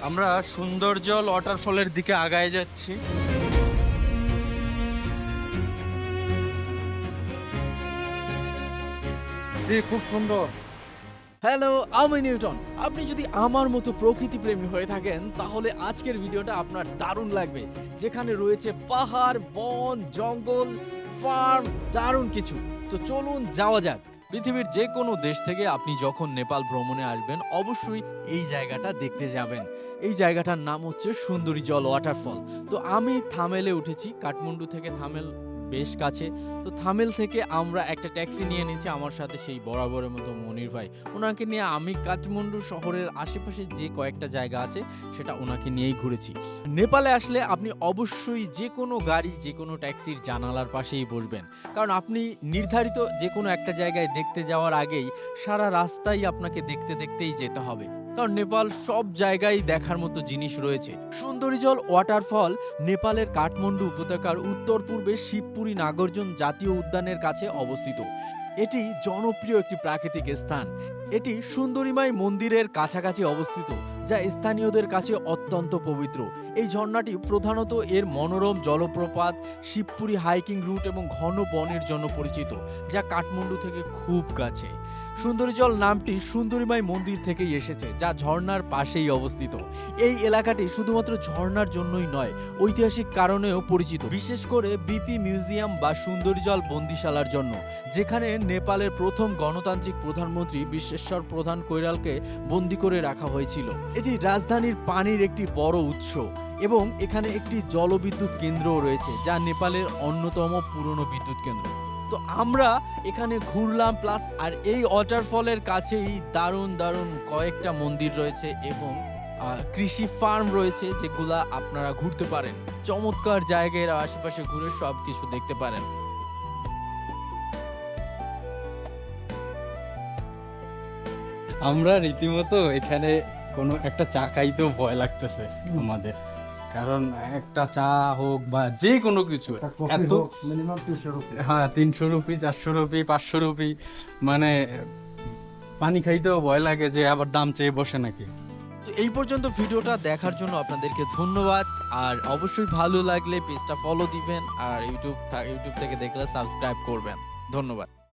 আমরা সুন্দরজল ওয়াটারফলের দিকে আগায় যাচ্ছি। খুব সুন্দর। হ্যালো, আমি নিউটন। আপনি যদি আমার মতো প্রকৃতি প্রেমী হয়ে থাকেন তাহলে আজকের ভিডিওটা আপনার দারুণ লাগবে, যেখানে রয়েছে পাহাড়, বন, জঙ্গল, ফার্ম, দারুণ কিছু। তো চলুন যাওয়া যাক। পৃথিবীর যে কোনো দেশ থেকে আপনি যখন নেপাল ভ্রমণে আসবেন অবশ্যই এই জায়গাটা দেখতে যাবেন। এই জায়গাটার নাম হচ্ছে সুন্দরী জল ওয়াটারফল। তো আমি থামেলে উঠেছি, কাঠমান্ডু থেকে থামেল বেশ কাছে। তো থামেল থেকে আমরা একটা ট্যাক্সি নিয়ে নিয়েছি, আমার সাথে সেই বরাবরের মতো মনির ভাই। ওনাকে নিয়ে আমি কাঠমান্ডু শহরের আশেপাশে যে কয়েকটা জায়গা আছে সেটা ওনাকে নিয়েই ঘুরেছি। নেপালে আসলে আপনি অবশ্যই যে কোনো গাড়ি, যে কোনো ট্যাক্সির জানালার পাশেই বসবেন, কারণ আপনি নির্ধারিত যে কোনো একটা জায়গায় দেখতে যাওয়ার আগেই সারা রাস্তায় আপনাকে দেখতে দেখতেই যেতে হবে, কারণ নেপাল সব জায়গায় দেখার মতো জিনিস রয়েছে। সুন্দরীজল ওয়াটারফল নেপালের কাঠমান্ডু উপত্যকার উত্তর পূর্বে শিবপুরী নাগার্জুন জাতীয় উদ্যানের কাছে অবস্থিত। এটি জনপ্রিয় একটি প্রাকৃতিক স্থান। এটি সুন্দরীমাই মন্দিরের কাছাকাছি অবস্থিত, যা স্থানীয়দের কাছে অত্যন্ত পবিত্র। এই ঝর্ণাটি প্রধানত এর মনোরম জলপ্রপাত, শিবপুরী হাইকিং রুট এবং ঘন বনের জন্য পরিচিত, যা কাঠমান্ডু থেকে খুব কাছে। সুন্দরীজল নামটি সুন্দরীমাই মন্দির থেকেই এসেছে, যা ঝর্ণার পাশেই অবস্থিত। এই এলাকাটি শুধুমাত্র ঝর্ণার জন্যই নয়, ঐতিহাসিক কারণেও পরিচিত, বিশেষ করে বিপি মিউজিয়াম বা সুন্দরীজল বন্দিশালার জন্য, যেখানে নেপালের প্রথম গণতান্ত্রিক প্রধানমন্ত্রী বিশ্বেশ্বর প্রধান কৈরালকে বন্দী করে রাখা হয়েছিল। এটি রাজধানীর পানির একটি বড় উৎস এবং এখানে একটি জলবিদ্যুৎ কেন্দ্রও রয়েছে, যা নেপালের অন্যতম পুরনো বিদ্যুৎ কেন্দ্র। তো আমরা এখানে ঘুরলাম, প্লাস আর এই ওয়াটারফলের কাছেই দারুণ দারুণ কয়েকটা মন্দির রয়েছে এবং কৃষি ফার্ম রয়েছে, যেগুলা আপনারা ঘুরতে পারেন। চমৎকার জায়গার আশেপাশে ঘুরে সবকিছু দেখতে পারেন। আমরা রীতিমতো এখানে কোনো একটা চা খাইতেও ভয় লাগতেছে আমাদের, কারণ একটা চা হোক বা যে কোনো কিছু এত মিনিমাম 300 রুপি। হ্যাঁ, 300 রুপি, 400 রুপি, 500 রুপি, মানে পানি খাইতেও ভয় লাগে যে আবার দাম চেয়ে বসে নাকি। তো এই পর্যন্ত ভিডিওটা দেখার জন্য আপনাদেরকে ধন্যবাদ। আর অবশ্যই ভালো লাগলে পেজটা ফলো দিবেন, আর ইউটিউব থেকে দেখলে সাবস্ক্রাইব করবেন। ধন্যবাদ।